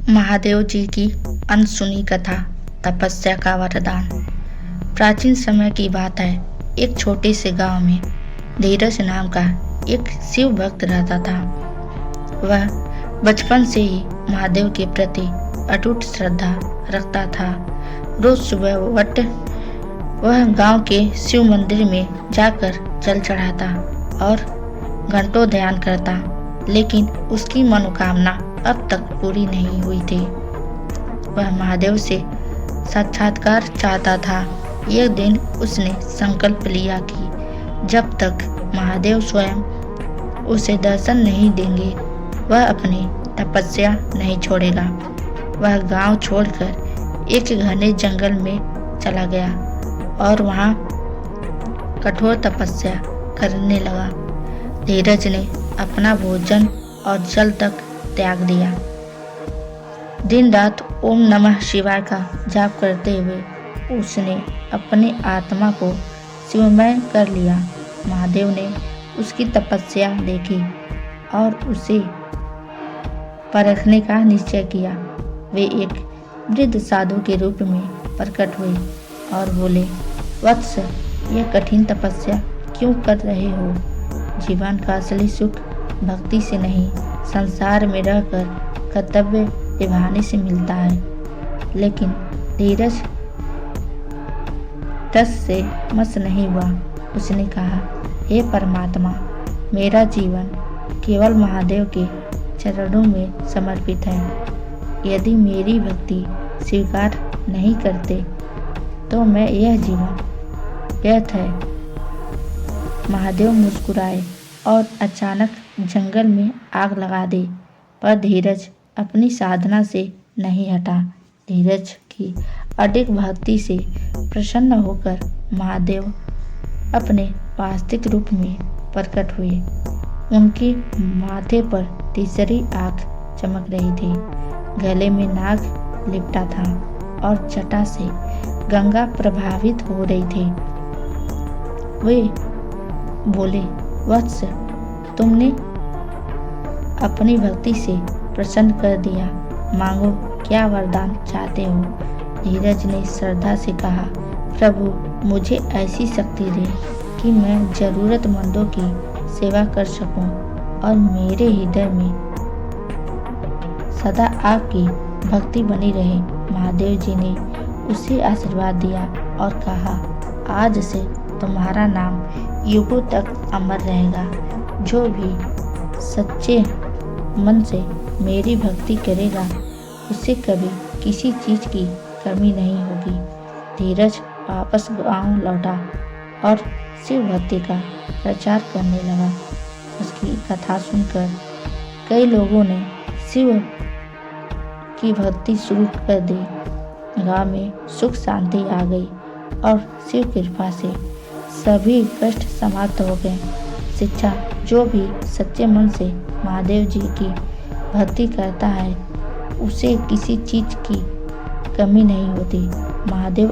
महादेव जी की अनसुनी कथा। तपस्या का वरदान। प्राचीन समय की बात है। एक छोटे से गांव में धीरज नाम का एक शिव भक्त रहता था। वह बचपन से ही महादेव के प्रति अटूट श्रद्धा रखता था। रोज सुबह वह गांव के शिव मंदिर में जाकर जल चढ़ाता और घंटों ध्यान करता, लेकिन उसकी मनोकामना अब तक पूरी नहीं हुई थी। वह महादेव से साक्षात्कार चाहता था। एक दिन उसने संकल्प लिया कि जब तक महादेव स्वयं उसे दर्शन नहीं देंगे, वह अपनी तपस्या नहीं छोड़ेगा। वह गांव छोड़कर एक घने जंगल में चला गया और वहां कठोर तपस्या करने लगा। धीरज ने अपना भोजन और जल तक त्याग दिया। दिन रात ओम नमः शिवाय का जाप करते हुए उसने अपनी आत्मा को शिवमय कर लिया। महादेव ने उसकी तपस्या देखी और उसे परखने का निश्चय किया। वे एक वृद्ध साधु के रूप में प्रकट हुए और बोले, वत्स, यह कठिन तपस्या क्यों कर रहे हो? जीवन का असली सुख भक्ति से नहीं, संसार में रहकर कर्तव्य निभाने से मिलता है। लेकिन धीरज रस से मस नहीं हुआ। उसने कहा, हे परमात्मा, मेरा जीवन केवल महादेव के चरणों में समर्पित है। यदि मेरी भक्ति स्वीकार नहीं करते तो मैं यह जीवन व्यर्थ है। महादेव मुस्कुराए और अचानक जंगल में आग लगा दी, पर धीरज अपनी साधना से नहीं हटा। धीरज की अडिग भक्ति से प्रसन्न होकर महादेव अपने वास्तविक रूप में प्रकट हुए। उनके माथे पर तीसरी आंख चमक रही थी, गले में नाग लिपटा था और जटा से गंगा प्रभावित हो रही थी। वे बोले, वत्स, तुमने अपनी भक्ति से प्रसन्न कर दिया। मांगो, क्या वरदान चाहते हो? धीरज ने श्रद्धा से कहा, प्रभु, मुझे ऐसी शक्ति दे कि मैं जरूरतमंदों की सेवा कर सकूं और मेरे हृदय में सदा आपकी भक्ति बनी रहे। महादेव जी ने उसे आशीर्वाद दिया और कहा, आज से तुम्हारा नाम युगों तक अमर रहेगा। जो भी सच्चे मन से मेरी भक्ति करेगा, उसे कभी किसी चीज की कमी नहीं होगी। धीरज वापस गांव लौटा और शिव भक्ति का प्रचार करने लगा। उसकी कथा सुनकर कई लोगों ने शिव की भक्ति शुरू कर दी। गांव में सुख शांति आ गई और शिव कृपा से सभी कष्ट समाप्त हो गए। शिक्षा, जो भी सच्चे मन से महादेव जी की भक्ति करता है, उसे किसी चीज की कमी नहीं होती। महादेव